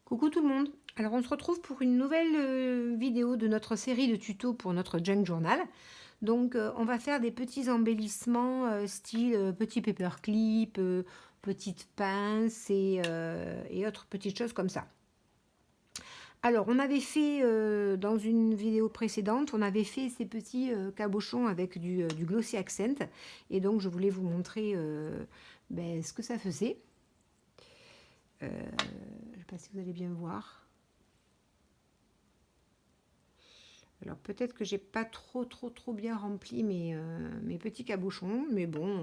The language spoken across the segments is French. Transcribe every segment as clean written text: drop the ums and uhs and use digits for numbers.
Coucou tout le monde. Alors on se retrouve pour une nouvelle vidéo de notre série de tutos pour notre junk journal. Donc on va faire des petits embellissements style petit paperclip, petites pinces et autres petites choses comme ça. Alors on avait fait dans une vidéo précédente, on avait fait ces petits cabochons avec du glossy accent. Et donc je voulais vous montrer ce que ça faisait. Je ne sais pas si vous allez bien voir. Alors peut-être que j'ai pas trop bien rempli mes petits cabochons, mais bon.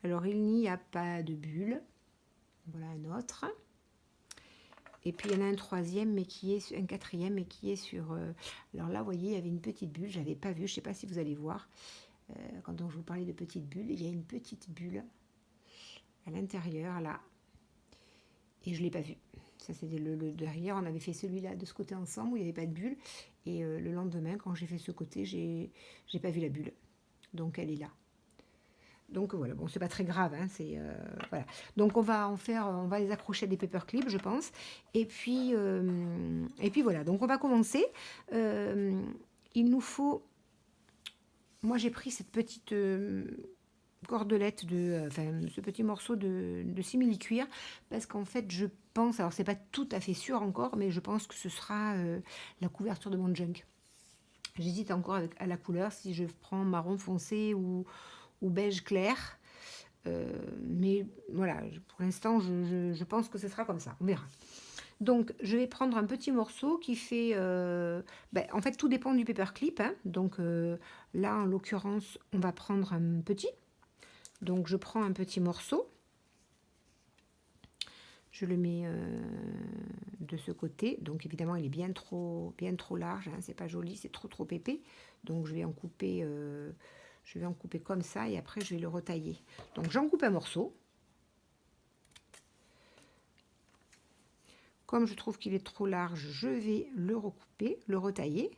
Alors il n'y a pas de bulle. Voilà un autre. Et puis il y en a un troisième, mais qui est un quatrième, mais qui est sur. Alors là, vous voyez, il y avait une petite bulle. J'avais pas vu. Je sais pas si vous allez voir. Quand je vous parlais de petites bulles, il y a une petite bulle à l'intérieur là, et je l'ai pas vue. Ça c'était le derrière. On avait fait celui-là de ce côté ensemble où il n'y avait pas de bulle. Et le lendemain, quand j'ai fait ce côté, j'ai pas vu la bulle. Donc elle est là. Donc voilà, bon, c'est pas très grave, hein, c'est voilà. Donc on va on va les accrocher à des paperclips, je pense. Et puis voilà. Donc on va commencer. Il nous faut. Moi j'ai pris cette petite cordelette ce petit morceau de simili-cuir parce qu'en fait je pense, alors c'est pas tout à fait sûr encore, mais je pense que ce sera la couverture de mon junk. J'hésite encore à la couleur, si je prends marron foncé ou beige clair. Mais voilà, pour l'instant, je pense que ce sera comme ça. On verra. Donc, je vais prendre un petit morceau qui fait... en fait, tout dépend du paperclip. Hein. Donc, là, en l'occurrence, on va prendre un petit. Donc, je prends un petit morceau. Je le mets de ce côté. Donc, évidemment, il est bien trop large. Hein. C'est pas joli, c'est trop épais. Donc, je vais en couper... je vais en couper comme ça et après je vais le retailler. Donc j'en coupe un morceau. Comme je trouve qu'il est trop large, je vais le recouper, le retailler.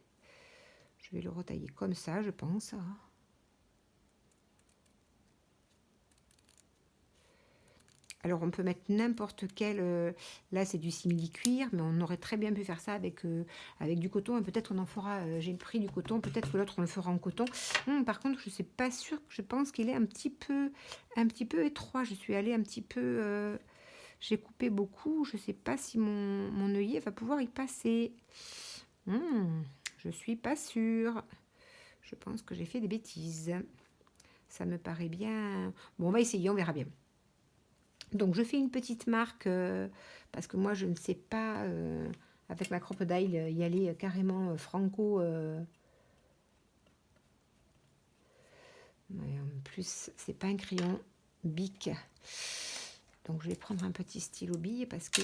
Je vais le retailler comme ça, je pense. Alors on peut mettre n'importe quel... là c'est du simili-cuir, mais on aurait très bien pu faire ça avec du coton. Peut-être on en fera... j'ai pris du coton, peut-être que l'autre on le fera en coton. Par contre, je ne suis pas sûre, je pense qu'il est un petit peu étroit. Je suis allée un petit peu... j'ai coupé beaucoup, je ne sais pas si mon œillet va pouvoir y passer. Je suis pas sûre. Je pense que j'ai fait des bêtises. Ça me paraît bien... Bon, on va essayer, on verra bien. Donc je fais une petite marque parce que moi je ne sais pas avec ma crocodile y aller carrément franco. En plus c'est pas un crayon Bic, donc je vais prendre un petit stylo bille parce que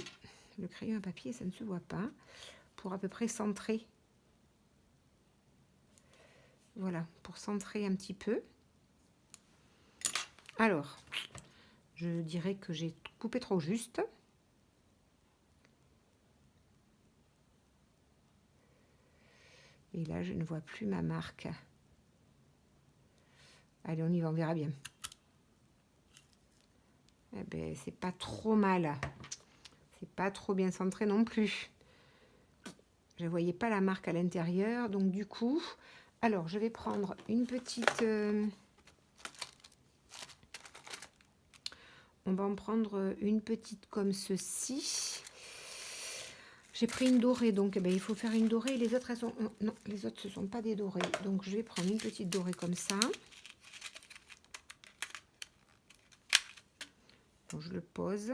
le crayon à papier ça ne se voit pas, pour à peu près centrer. Voilà, pour centrer un petit peu. Alors je dirais que j'ai coupé trop juste. Et là, je ne vois plus ma marque. Allez, on y va, on verra bien. Eh ben, c'est pas trop mal. C'est pas trop bien centré non plus. Je ne voyais pas la marque à l'intérieur. Donc, du coup, alors, je vais prendre une petite... on va en prendre une petite comme ceci. J'ai pris une dorée, donc il faut faire une dorée. Les autres, elles sont... non, les autres, ce ne sont pas des dorées. Donc, je vais prendre une petite dorée comme ça. Donc, je le pose.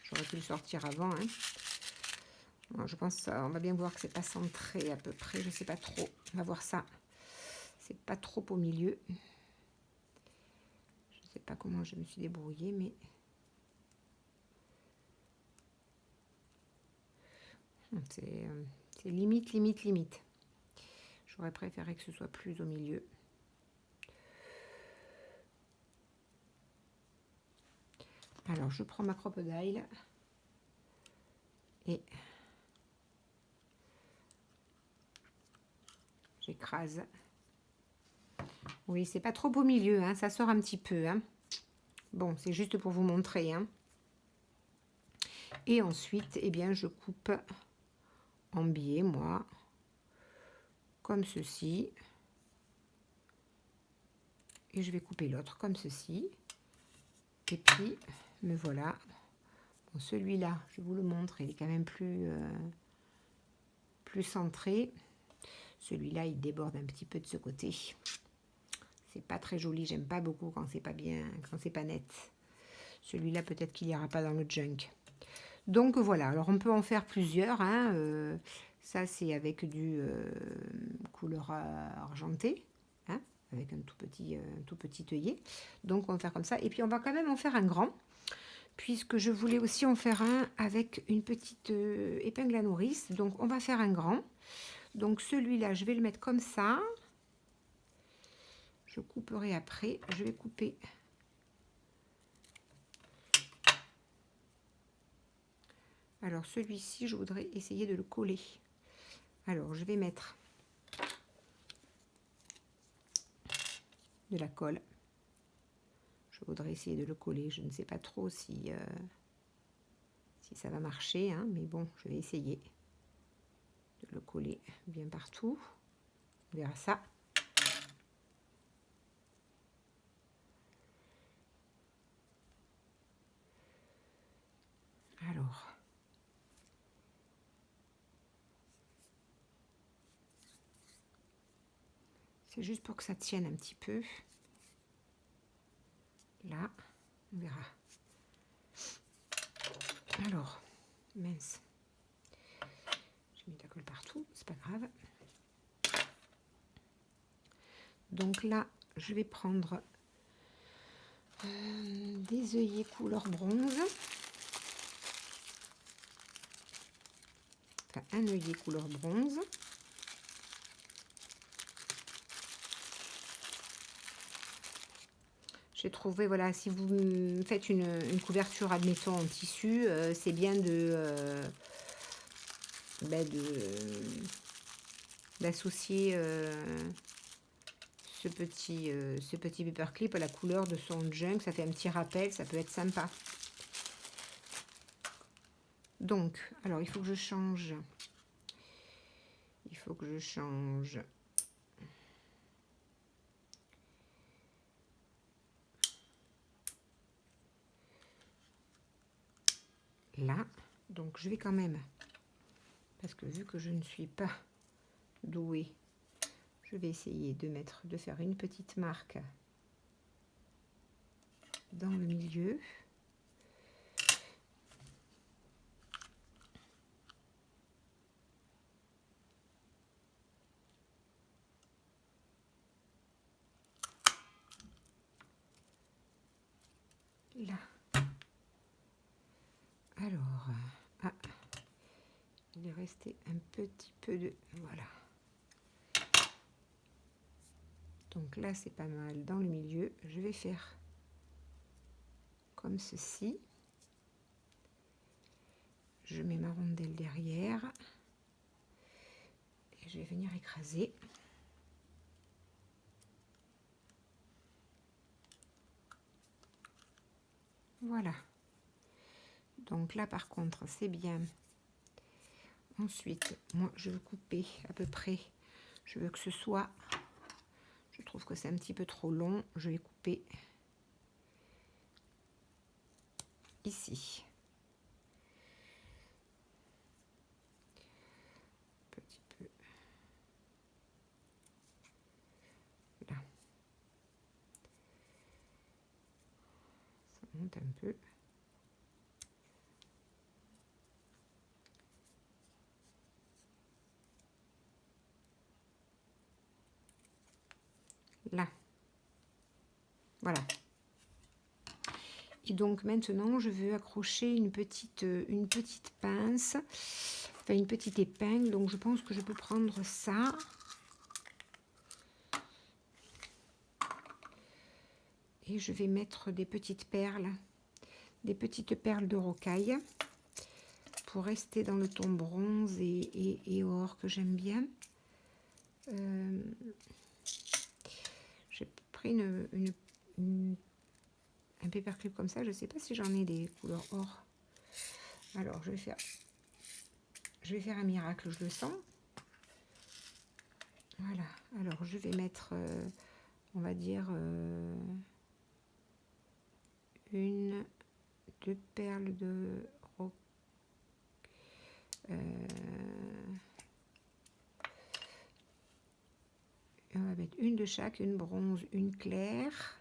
J'aurais pu le sortir avant. Hein. Alors, je pense on va bien voir que c'est pas centré à peu près. Je sais pas trop. On va voir ça. C'est pas trop au milieu. Je sais pas comment je me suis débrouillée, mais... c'est limite. J'aurais préféré que ce soit plus au milieu. Alors, je prends ma crocodile et j'écrase Oui, c'est pas trop au milieu, hein, ça sort un petit peu. Hein. Bon, c'est juste pour vous montrer. Hein. Et ensuite, eh bien, je coupe en biais, moi, comme ceci. Et je vais couper l'autre comme ceci. Et puis, me voilà. Bon, celui-là, je vous le montre, il est quand même plus centré. Celui-là, il déborde un petit peu de ce côté. C'est pas très joli, j'aime pas beaucoup quand c'est pas bien, quand c'est pas net. Celui-là, peut-être qu'il ira pas dans le junk. Donc voilà, alors on peut en faire plusieurs. Hein, ça, c'est avec du couleur argentée, hein, avec un tout petit œillet. Donc on va faire comme ça. Et puis on va quand même en faire un grand, puisque je voulais aussi en faire un avec une petite épingle à nourrice. Donc on va faire un grand. Donc celui-là, je vais le mettre comme ça. Je couperai après. Je vais couper. Alors celui-ci, je voudrais essayer de le coller. Alors je vais mettre de la colle. Je voudrais essayer de le coller. Je ne sais pas trop si ça va marcher, hein, mais bon, je vais essayer de le coller bien partout. On verra ça. Alors, c'est juste pour que ça tienne un petit peu. Là, on verra. Alors, mince. J'ai mis de la colle partout, c'est pas grave. Donc là, je vais prendre des œillets couleur bronze. Enfin, un œillet couleur bronze. J'ai trouvé, voilà, si vous faites une couverture, admettons, en tissu, c'est bien d'associer ce petit paperclip à la couleur de son junk. Ça fait un petit rappel, ça peut être sympa. Donc, alors, il faut que je change. Là, donc je vais quand même, parce que vu que je ne suis pas douée, je vais essayer de faire une petite marque dans le milieu. Là. Alors, il est resté un petit peu de... Voilà. Donc là, c'est pas mal. Dans le milieu, je vais faire comme ceci. Je mets ma rondelle derrière. Et je vais venir écraser. Voilà. Donc là, par contre, c'est bien. Ensuite, moi, je veux couper à peu près. Je veux que ce soit... Je trouve que c'est un petit peu trop long. Je vais couper ici. Petit peu. Là. Ça monte un peu. Là. Voilà. Et donc maintenant, je veux accrocher une petite pince, enfin une petite épingle. Donc je pense que je peux prendre ça. Et je vais mettre des petites perles de rocaille pour rester dans le ton bronze et or que j'aime bien. pris un paperclip comme ça. Je ne sais pas si j'en ai des couleurs or. Alors, je vais faire un miracle, je le sens. Voilà. Alors, je vais mettre, on va dire, une, deux perles de roc. On va mettre une de chaque, une bronze, une claire.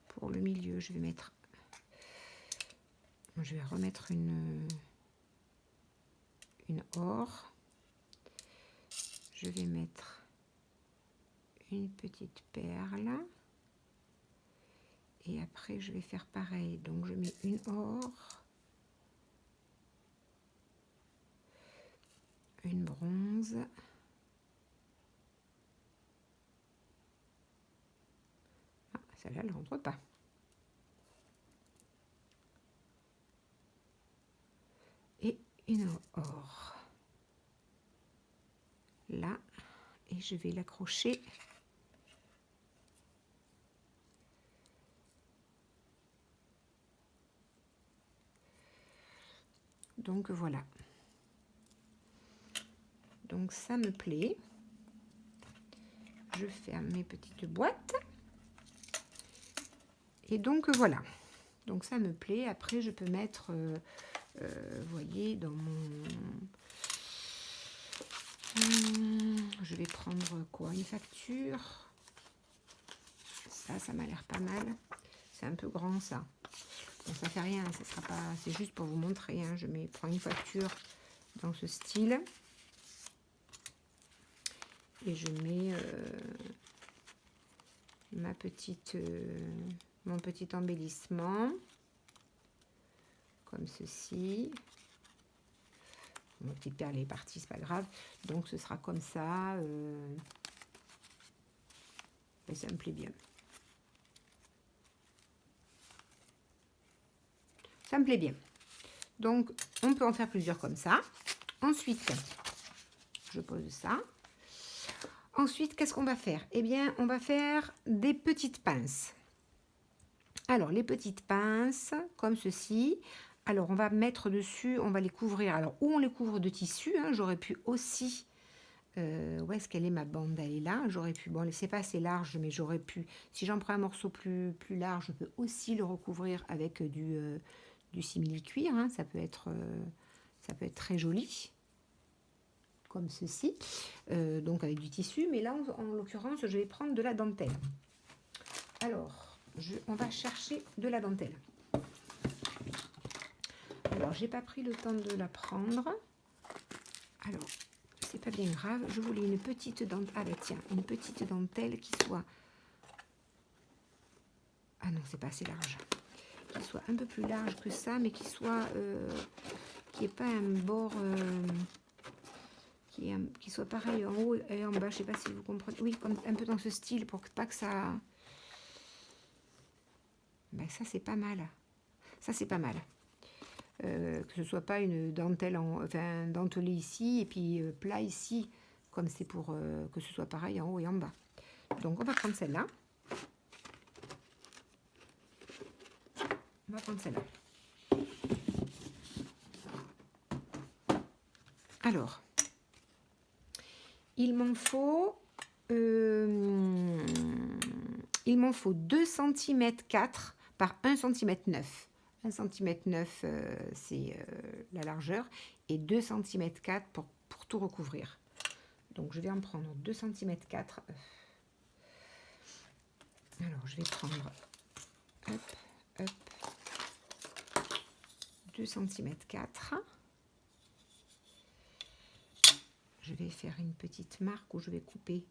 Pour le milieu, je vais remettre une or. Je vais mettre une petite perle. Et après, je vais faire pareil. Donc, je mets une or, une bronze, celle-là, elle ne rentre pas. Et une or. Là, et je vais l'accrocher. Donc voilà. Donc ça me plaît. Je ferme mes petites boîtes. Et donc voilà. Donc ça me plaît. Après je peux mettre, vous voyez, dans mon... je vais prendre quoi? Une facture. Ça m'a l'air pas mal. C'est un peu grand ça. Bon, ça fait rien, ça sera pas. C'est juste pour vous montrer. Hein. Je prends une facture dans ce style. Et je mets mon petit embellissement. Comme ceci. Mon petit perle est parti, c'est pas grave. Donc ce sera comme ça. Et ça me plaît bien. Ça me plaît bien. Donc on peut en faire plusieurs comme ça. Ensuite, je pose ça. Ensuite, qu'est-ce qu'on va faire? Eh bien, on va faire des petites pinces. Alors, les petites pinces, comme ceci. Alors, on va mettre dessus, on va les couvrir. Alors, où on les couvre de tissu, hein, j'aurais pu aussi... où est-ce qu'elle est ma bande? Elle est là. J'aurais pu... Bon, c'est pas assez large, mais j'aurais pu... Si j'en prends un morceau plus large, je peux aussi le recouvrir avec du simili-cuir. Hein, ça peut être très joli. Comme ceci, donc avec du tissu, mais là en l'occurrence je vais prendre de la dentelle. Alors on va chercher de la dentelle. Alors j'ai pas pris le temps de la prendre, alors c'est pas bien grave, je voulais une petite dentelle. Ah ben tiens, une petite dentelle qui soit, ah non c'est pas assez large, qui soit un peu plus large que ça, mais qui soit qui n'ait pas un bord qui soit pareil en haut et en bas, je sais pas si vous comprenez. Oui, comme un peu dans ce style, pour pas que ça... Ben ça, c'est pas mal. Ça, c'est pas mal. Que ce soit pas une dentelle, enfin, dentelée ici, et puis plat ici, comme c'est pour que ce soit pareil en haut et en bas. Donc, on va prendre celle-là. On va prendre celle-là. Alors... Il m'en faut 2 cm 4 par 1 cm 9. 1 cm 9 c'est la largeur et 2 cm 4 pour tout recouvrir. Donc je vais en prendre 2 cm 4. Alors je vais prendre 2 cm 4. Je vais faire une petite marque où je vais couper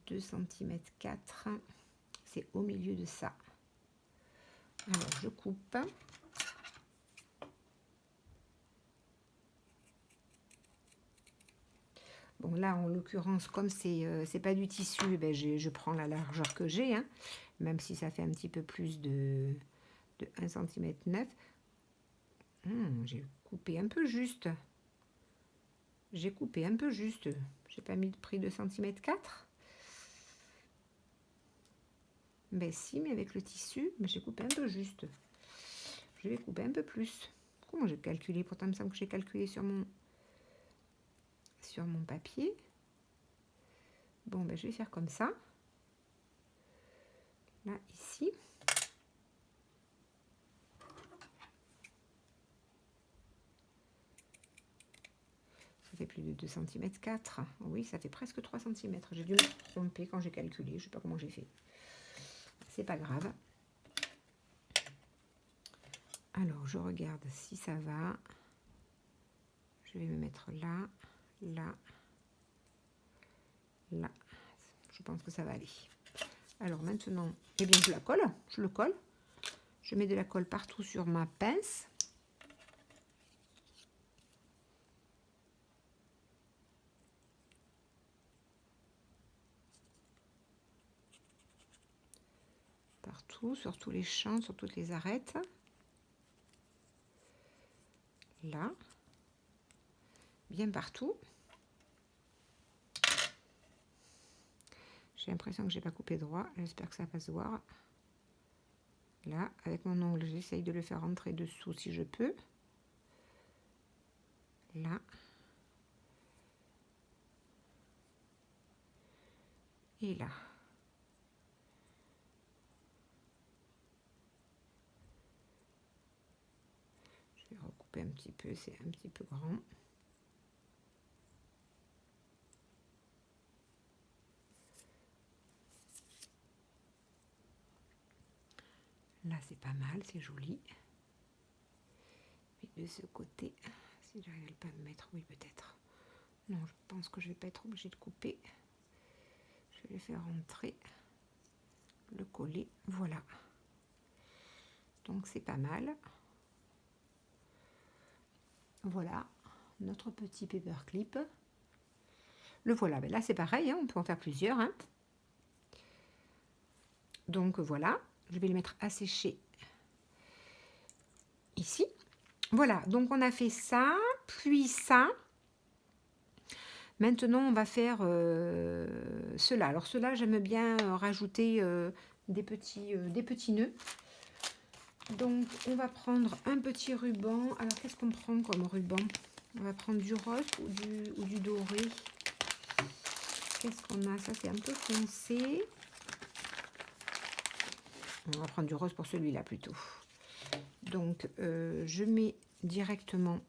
2 cm 4. C'est au milieu de ça. Alors, je coupe. Bon, là, en l'occurrence, comme c'est pas du tissu, ben, je prends la largeur que j'ai, hein, même si ça fait un petit peu plus de 1 cm 9. J'ai coupé un peu juste. J'ai coupé un peu juste. J'ai pas pris 2 cm 4. Ben si, mais avec le tissu, mais j'ai coupé un peu juste. Je vais couper un peu plus. Comment j'ai calculé? Pourtant, il me semble que j'ai calculé sur mon papier. Bon, ben je vais faire comme ça. Là, ici. Ça fait plus de 2 cm 4. Oui, ça fait presque 3 cm. J'ai dû me tromper quand j'ai calculé. Je ne sais pas comment j'ai fait. C'est pas grave. Alors, je regarde si ça va. Je vais me mettre là, là, là. Je pense que ça va aller. Alors maintenant, eh bien, je la colle. Je le colle. Je mets de la colle partout sur ma pince. Partout, sur tous les champs, sur toutes les arêtes. Là. Bien partout. J'ai l'impression que j'ai pas coupé droit. J'espère que ça va se voir. Là, avec mon ongle, j'essaye de le faire rentrer dessous si je peux. Là. Et là. Je vais recouper un petit peu, c'est un petit peu grand. Là, c'est pas mal, c'est joli. Mais de ce côté, si j'arrive pas à me mettre, oui, peut-être. Non, je pense que je vais pas être obligée de couper. Je vais le faire rentrer, le coller, voilà. Donc, c'est pas mal. Voilà, notre petit paperclip. Le voilà, ben là, c'est pareil, hein, on peut en faire plusieurs. Hein. Donc, voilà, je vais le mettre à sécher ici. Voilà, donc on a fait ça, puis ça. Maintenant, on va faire cela. Alors, cela, j'aime bien rajouter des petits nœuds. Donc, on va prendre un petit ruban. Alors, qu'est-ce qu'on prend comme ruban? On va prendre du rose ou du doré. Qu'est-ce qu'on a? Ça, c'est un peu foncé. On va prendre du rose pour celui-là plutôt. Donc, je mets directement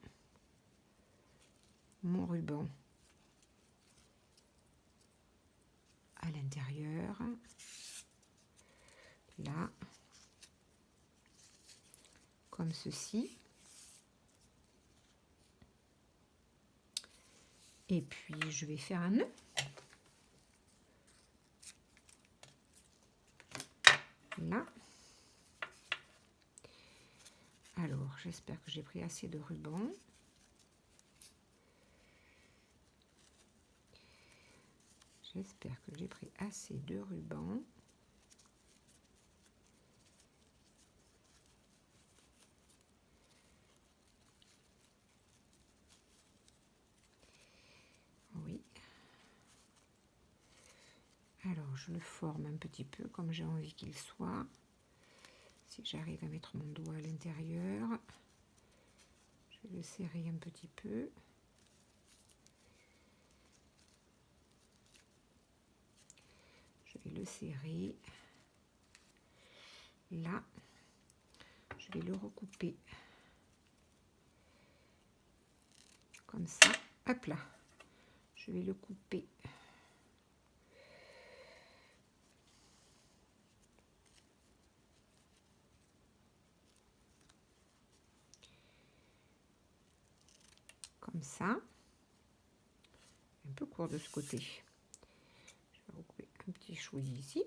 mon ruban à l'intérieur. Là. Comme ceci. Et puis, je vais faire un nœud. Là. Alors, j'espère que j'ai pris assez de ruban. J'espère que j'ai pris assez de ruban. Oui. Alors, je le forme un petit peu comme j'ai envie qu'il soit. Si j'arrive à mettre mon doigt à l'intérieur, je vais le serrer un petit peu. Je vais le serrer. Là, je vais le recouper. Comme ça. Hop là. Je vais le couper. Comme ça. Un peu court de ce côté. Je vais recouper un petit chouï ici.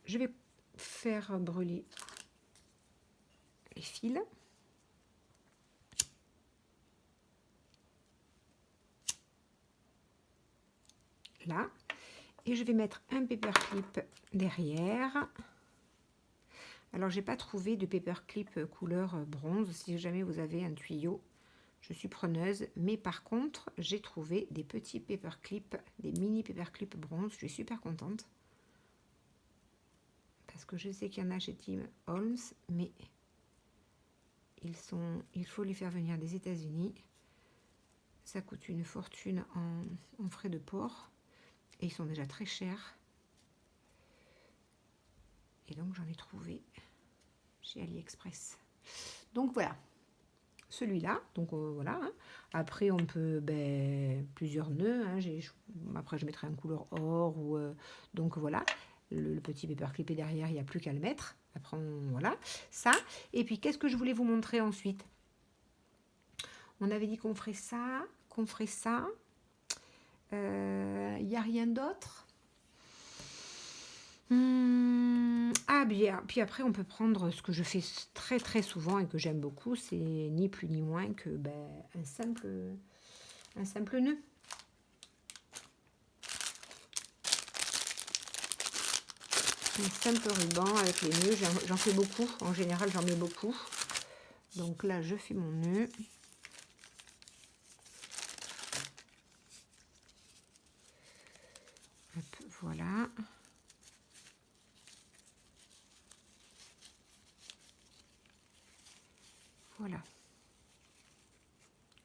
Je vais faire brûler les fils. Là. Et je vais mettre un paperclip derrière. Alors, j'ai pas trouvé de paperclip couleur bronze. Si jamais vous avez un tuyau, je suis preneuse. Mais par contre, j'ai trouvé des petits paperclips, des mini paperclips bronze. Je suis super contente. parce que je sais qu'il y en a chez Tim Holmes, mais il faut les faire venir des États-Unis. Ça coûte une fortune en frais de port et ils sont déjà très chers. Et donc j'en ai trouvé chez AliExpress. Donc voilà, celui-là. Donc voilà. Hein. Après on peut plusieurs nœuds. Hein. Après je mettrai un couleur or ou donc voilà. Le petit paperclip est derrière, il n'y a plus qu'à le mettre. Après voilà ça. Et puis qu'est-ce que je voulais vous montrer ensuite? On avait dit qu'on ferait ça, qu'on ferait ça. Il n'y a rien d'autre. Ah bien, puis après on peut prendre ce que je fais très très souvent et que j'aime beaucoup, c'est ni plus ni moins que un simple nœud. Un simple ruban avec les nœuds, j'en fais beaucoup, en général j'en mets beaucoup. Donc là je fais mon nœud. Hop, voilà. Voilà.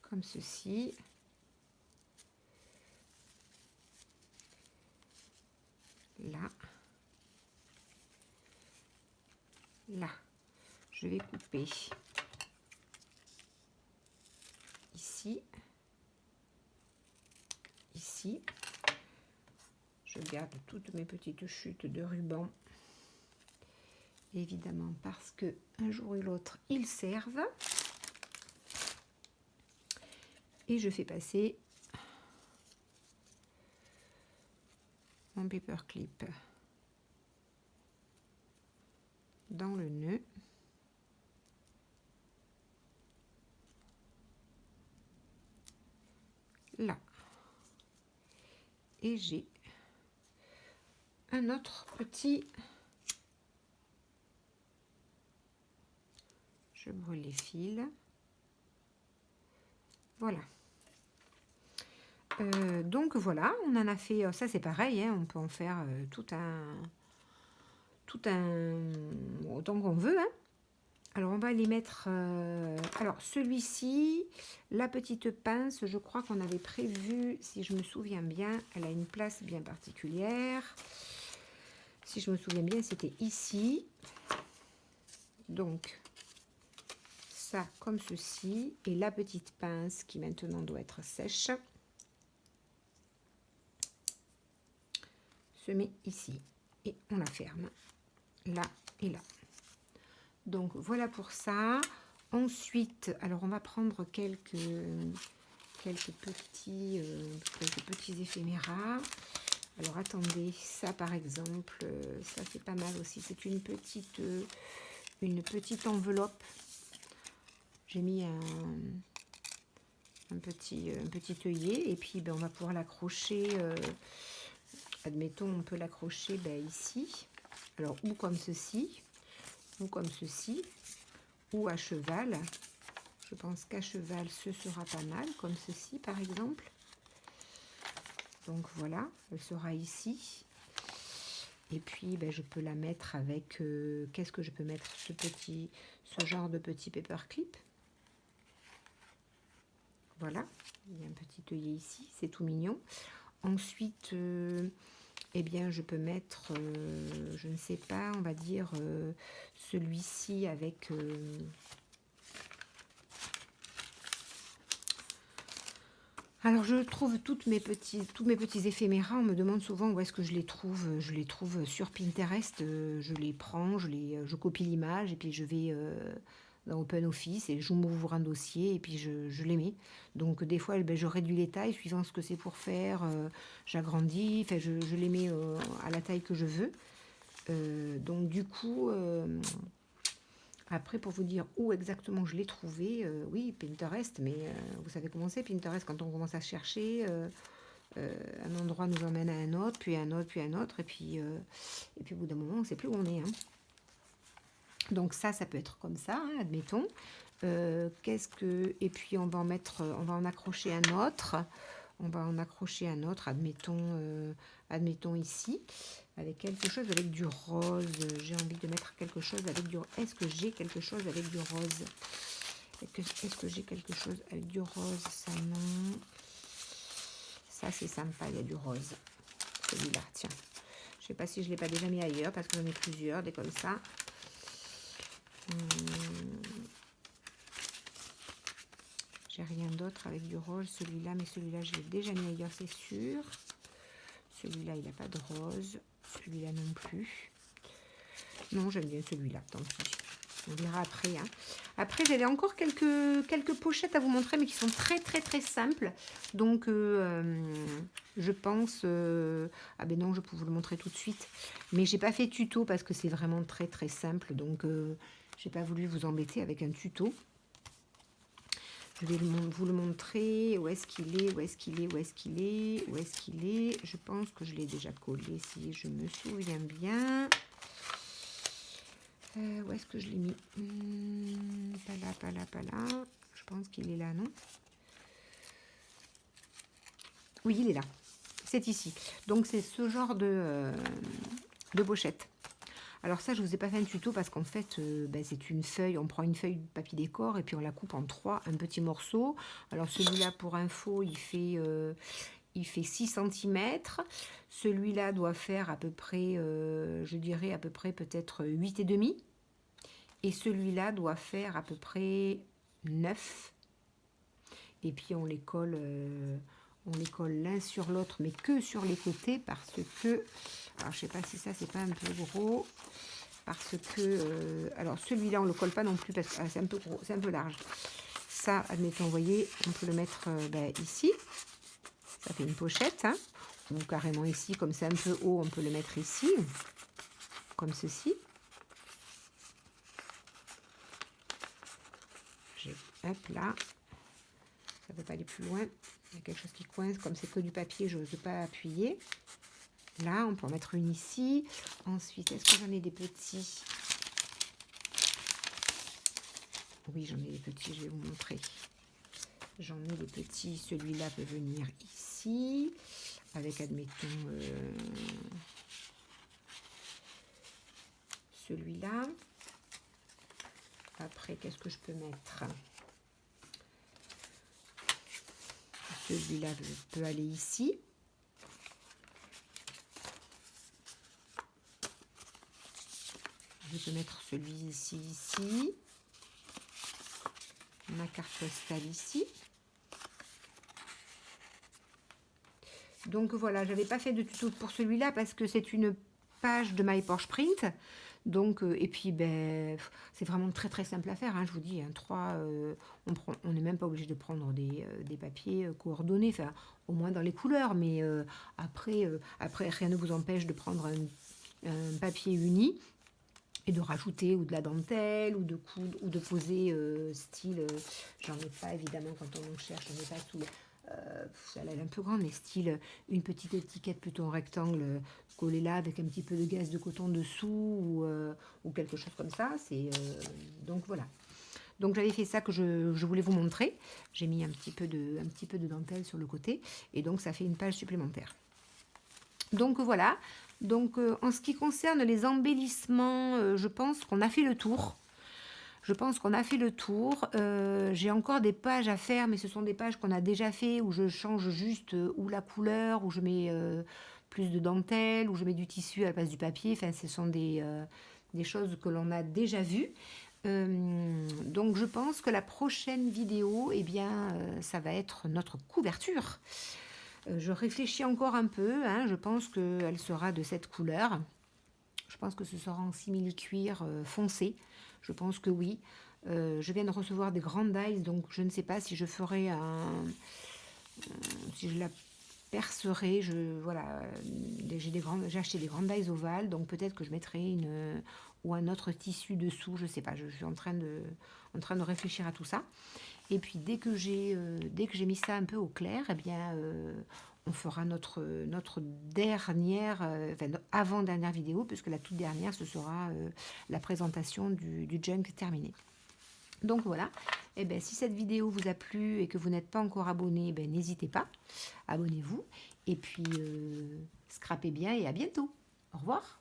Comme ceci. Là. Là. Je vais couper ici. Ici. Je garde toutes mes petites chutes de ruban. Évidemment parce que un jour ou l'autre, ils servent. Et je fais passer mon paperclip dans le nœud. Là. Et j'ai un autre petit... Je brûle les fils. Voilà. Donc voilà, on en a fait... Ça c'est pareil, hein, on peut en faire tout un... autant qu'on veut, hein. Alors, on va les mettre... alors, celui-ci, la petite pince, je crois qu'on avait prévu, si je me souviens bien, elle a une place bien particulière. Si je me souviens bien, c'était ici. Donc, ça comme ceci. Et la petite pince qui maintenant doit être sèche se met ici. Et on la ferme. Là et là. Donc voilà pour ça. Ensuite, alors on va prendre quelques petits éphéméras. Alors attendez, ça par exemple, ça c'est pas mal aussi. C'est une petite enveloppe. J'ai mis un petit œillet et puis on va pouvoir l'accrocher. Admettons, on peut l'accrocher ici. Alors ou comme ceci. Ou comme ceci, ou à cheval. Je pense qu'à cheval, ce sera pas mal, comme ceci, par exemple. Donc voilà, elle sera ici. Et puis, je peux la mettre avec... qu'est-ce que je peux mettre? Ce genre de petit paperclip. Voilà, il y a un petit œillet ici, c'est tout mignon. Ensuite... eh bien, je peux mettre, je ne sais pas, on va dire celui-ci avec... Alors, je trouve tous mes petits éphéméras. On me demande souvent où est-ce que je les trouve. Je les trouve sur Pinterest. Je les prends, je copie l'image et puis je vais dans OpenOffice et je m'ouvre un dossier et puis je les mets. Donc des fois, je réduis les tailles suivant ce que c'est pour faire. J'agrandis, enfin, je les mets à la taille que je veux. Donc du coup, après pour vous dire où exactement je l'ai trouvé, oui, Pinterest, mais vous savez comment c'est Pinterest quand on commence à chercher. Un endroit nous emmène à un autre, puis un autre, puis un autre, et puis au bout d'un moment, on ne sait plus où on est. Hein. Donc ça peut être comme ça, hein, admettons. Et puis on va en accrocher un autre. On va en accrocher un autre, admettons admettons ici, avec quelque chose avec du rose. J'ai envie de mettre quelque chose avec du... Est-ce que j'ai quelque chose avec du rose? Est-ce que j'ai quelque chose avec du rose? Ça, non. Ça, c'est sympa, il y a du rose. Celui-là, tiens. Je ne sais pas si je ne l'ai pas déjà mis ailleurs, parce que j'en ai plusieurs, des comme ça. J'ai rien d'autre avec du rose, celui-là, mais celui-là, je l'ai déjà mis ailleurs, c'est sûr. Celui-là, il n'a pas de rose. Celui-là non plus. Non, j'aime bien celui-là, tant pis. On verra après. Hein. Après, j'avais encore quelques pochettes à vous montrer, mais qui sont très, très, très simples. Donc, je pense... ah ben non, je peux vous le montrer tout de suite. Mais j'ai pas fait tuto parce que c'est vraiment très, très simple. Donc, j'ai pas voulu vous embêter avec un tuto. Je vais vous le montrer. Où est-ce qu'il est? Où est-ce qu'il est? Où est-ce qu'il est? Où est-ce qu'il est? Je pense que je l'ai déjà collé, si je me souviens bien. Où est-ce que je l'ai mis? Pas là, pas là, pas là. Je pense qu'il est là, non? Oui, il est là. C'est ici. Donc, c'est ce genre de pochette. Alors ça, je ne vous ai pas fait un tuto parce qu'en fait, c'est une feuille. On prend une feuille de papier décor et puis on la coupe en 3, un petit morceau. Alors celui-là, pour info, il fait 6 cm. Celui-là doit faire à peu près, je dirais à peu près peut-être 8,5. Et celui-là doit faire à peu près 9. Et puis on les colle l'un sur l'autre, mais que sur les côtés parce que... Alors je sais pas si ça c'est pas un peu gros. Parce que... alors celui-là on le colle pas non plus parce que c'est un peu gros, c'est un peu large. Ça, admettons, vous voyez, on peut le mettre ici. Ça fait une pochette. Hein, ou carrément ici, comme c'est un peu haut, on peut le mettre ici. Comme ceci. Hop là, ça ne peut pas aller plus loin. Il y a quelque chose qui coince, comme c'est que du papier, je n'ose pas appuyer. Là, on peut en mettre une ici. Ensuite, est-ce que j'en ai des petits? Oui, j'en ai des petits, je vais vous montrer. J'en ai des petits. Celui-là peut venir ici, avec, admettons, celui-là. Après, qu'est-ce que je peux mettre? Celui-là peut aller ici. Je peux mettre celui-ci ici. Ma carte postale ici. Donc voilà, j'avais pas fait de tuto pour celui-là parce que c'est une page de My Porsche Print. Donc, et puis, c'est vraiment très très simple à faire. Hein, je vous dis, 3, on n'est même pas obligé de prendre des papiers coordonnés, enfin, au moins dans les couleurs. Mais après, rien ne vous empêche de prendre un papier uni et de rajouter ou de la dentelle ou de coudre ou de poser style. J'en ai pas évidemment quand on en cherche, j'en ai pas tout. Elle est un peu grande, mais style une petite étiquette plutôt en rectangle collée là avec un petit peu de gaze de coton dessous ou quelque chose comme ça. Donc voilà. Donc j'avais fait ça que je voulais vous montrer. J'ai mis un petit peu de dentelle sur le côté et donc ça fait une page supplémentaire. Donc voilà. Donc en ce qui concerne les embellissements, je pense qu'on a fait le tour. J'ai encore des pages à faire, mais ce sont des pages qu'on a déjà fait, où je change juste ou la couleur, où je mets plus de dentelle, où je mets du tissu à la place du papier. Enfin, ce sont des choses que l'on a déjà vues. Donc je pense que la prochaine vidéo, eh bien, ça va être notre couverture. Je réfléchis encore un peu, hein, je pense qu'elle sera de cette couleur. Je pense que ce sera en simili-cuir foncé. Je pense que oui. Je viens de recevoir des grandes dies, donc je ne sais pas si je ferai si je la percerai. Voilà, j'ai acheté des grandes dies ovales, donc peut-être que je mettrai ou un autre tissu dessous. Je ne sais pas. Je suis en train de réfléchir à tout ça. Et puis dès que j'ai mis ça un peu au clair, eh bien on fera notre dernière, avant-dernière vidéo, puisque la toute dernière, ce sera la présentation du junk terminé. Donc voilà, et bien, si cette vidéo vous a plu et que vous n'êtes pas encore abonné, n'hésitez pas, abonnez-vous. Et puis scrapez bien et à bientôt. Au revoir.